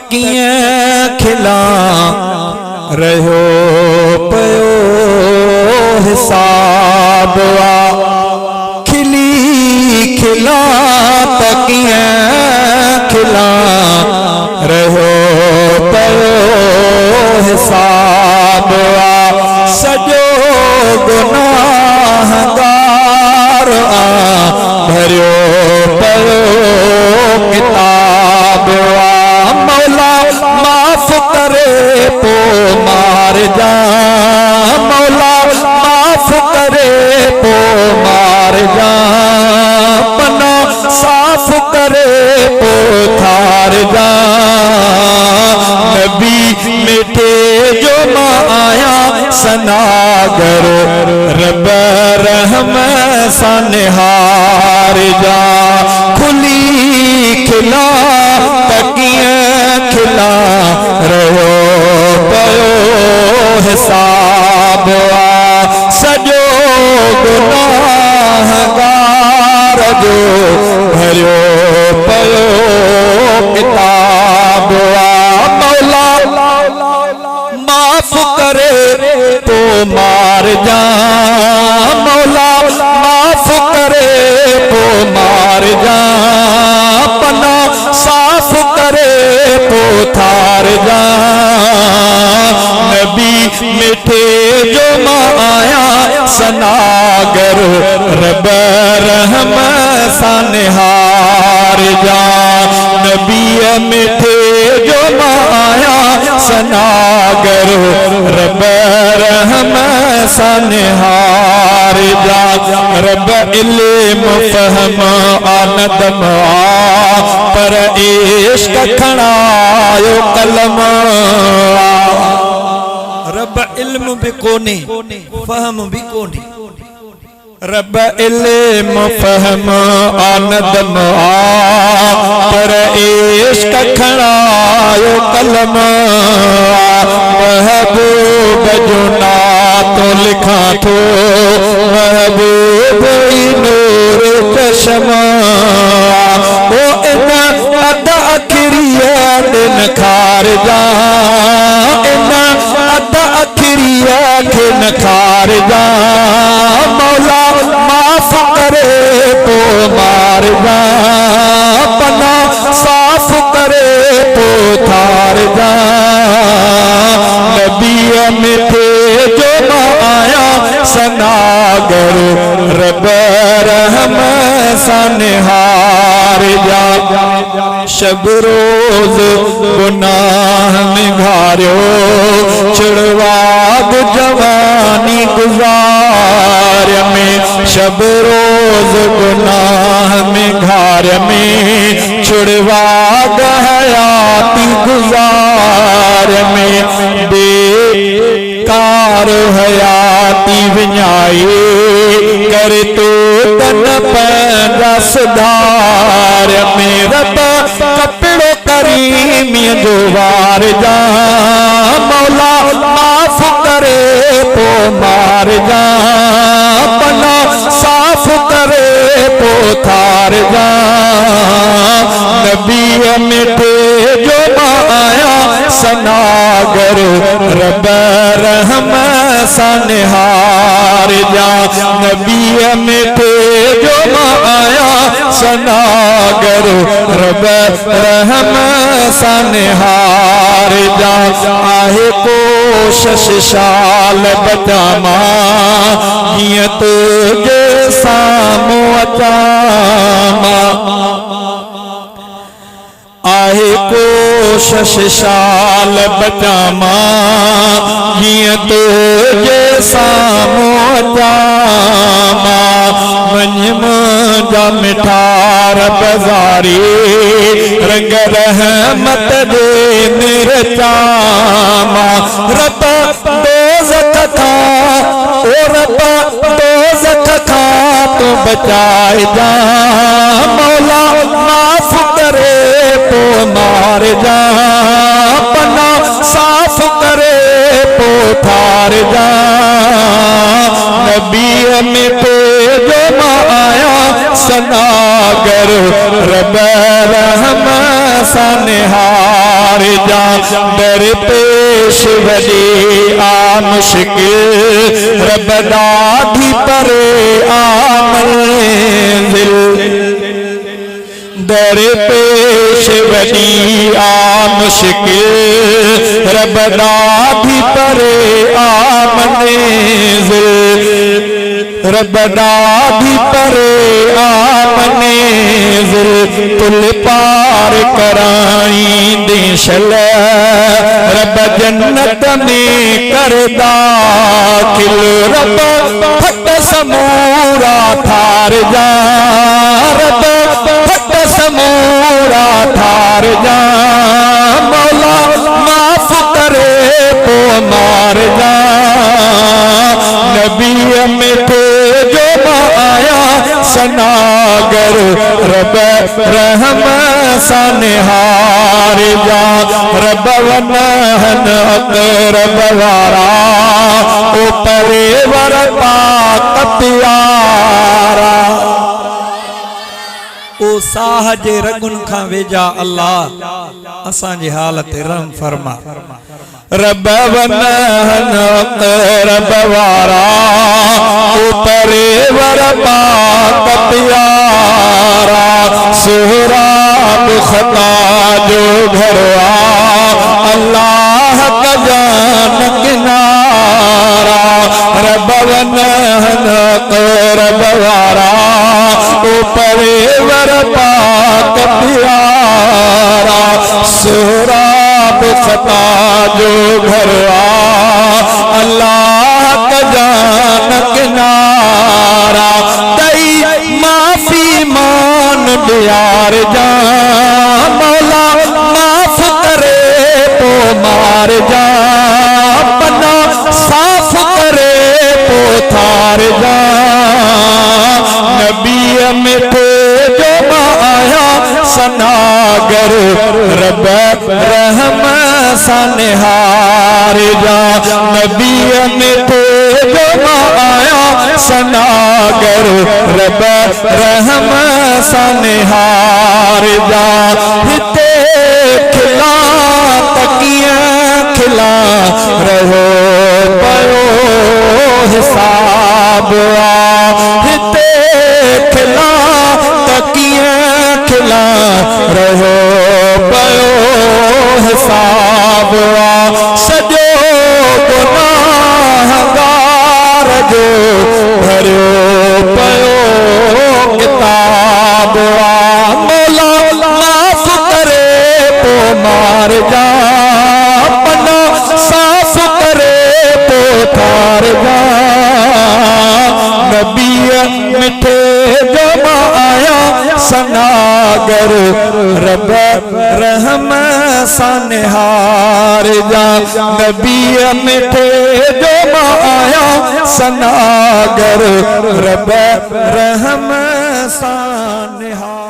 तकियां खिला रहो पयो हिसाब खिली खिला तकियां खिला रहो पयो हिसाब सजो गुनाहगार भरियो पयो किताब मौला माफ करे पो मार जा मौला माफ करे पो मार जा पना साफ करे पो थार जा नबी मिठे जो माया सनागर रब रहम सनहार जा खुली खिला तकियां खिला रहो पयो हिसाब सजो गुनाहगार जो भरियो पयो किताब मौला माफ करे तो मार जा मौला माफ करे तो मार जा पना साफ करे तो थार जा नबी मिठे जो माया सनागर रब रहम सनहार जा नबी मिठे जो माया सनागर रब रहम सनहार जा रब इल्म फहम आनदम पर इश्क खणायो कलम रब इल्म भी कोने फहम भी कोने रब इल्म फहम आनदम पर इश्क खणायो कलम महबूब जो ना तो लिखा थो महबूब नूर चश्मा वो इन अदा अखिरिया दिन खार जा इन अदा अखिरिया दिन खार जा मौला माफ करे तो मार जा पना साफ करे तो थार जा नबी मिठे जो माया सनागर रब रहम सनहार जा शब रोज गुनाह निघारियो चिड़वाद जवानी गुजार में शब रोज गुनाह निघार में चिड़वाद हयाती गुजार में बेकार हयाती विञाए कर तो तन पैदा सुधार में रब कपड़ो करीम जो वार जा मौला माफ करे तो मार जा पना साफ करे तो थार जा नबी मिठे जो माया सनागर रब रहम सनहार जा नबी मिठे जो माया सनागर रब रहम सनहार जा आहे कोशिश शाल बचामा हीअं तुझे साम्हूं अचामा आहे कोशिश शाल बचामा हीअं तुझे साम्हूं अचामा वञ मुंहिंजा मिठार बज़ारी रंग रहमत दे निरचामा रब दोज़ख खां ओ रब दोज़ख खां तू बचाए जा मौला माफ करे तो मार जा पना साफ करे तो थार जा नबी मिठे जो माया सनागर रब रहम सनहार हार जा दर पेश वॾी आ मुश्किल रब ॾाढी परे आ मंज़िल दर पेश वॾी आ मुश्किल रब ॾाढी परे आ मंज़िल रब ॾाढी परे आ मंज़िल पुल पार कराईंदे शल रब जन्नत में कर दाखिल रब फट समूरा ठार जा रब फट समूरा ठार जा मौला माफ करे पो मार जा नबी में थे जो आया सनागर रब रहम सा निहार जा रब वनहन अक़रब वारा ओ परेवर पाक प्यारा ओ साह जे रगुन खां वेजा अल्लाह असां जी हालत रहम फरमा रब वनहन अक़रब वारा ओ परेवर पाक प्यारा सोहराब खता जो घरवा अल्लाह का जान किनारा रब वनहन अक़रब वारा ओ परेवर पाक प्यारा सोहराब खता जो घरवा अल्लाह का जान किनारा तई माफी मान बियार जा मौला माफ करे तो मार जा पन्ना साफ करे तो थार जा नबी में थे जो आया सनागर रब रहम सा निहार जा नबी में थे जो आया सनागर रब रहम सा निहार जा हिते खिला तकिया खिला रहो पयो हिसाब हिते खिला तकिया खिला रहो पयो हिसाब सजो गुनाहगार जो भरियो पयो किताब मौला माफ करे तो मार जा पन्ना साफ करे तो थार जा नबी मिठे जमा आया सनागर रब रहम सा निहार जा नबी मिठे जमा आया सनागर रब रहम सा निहार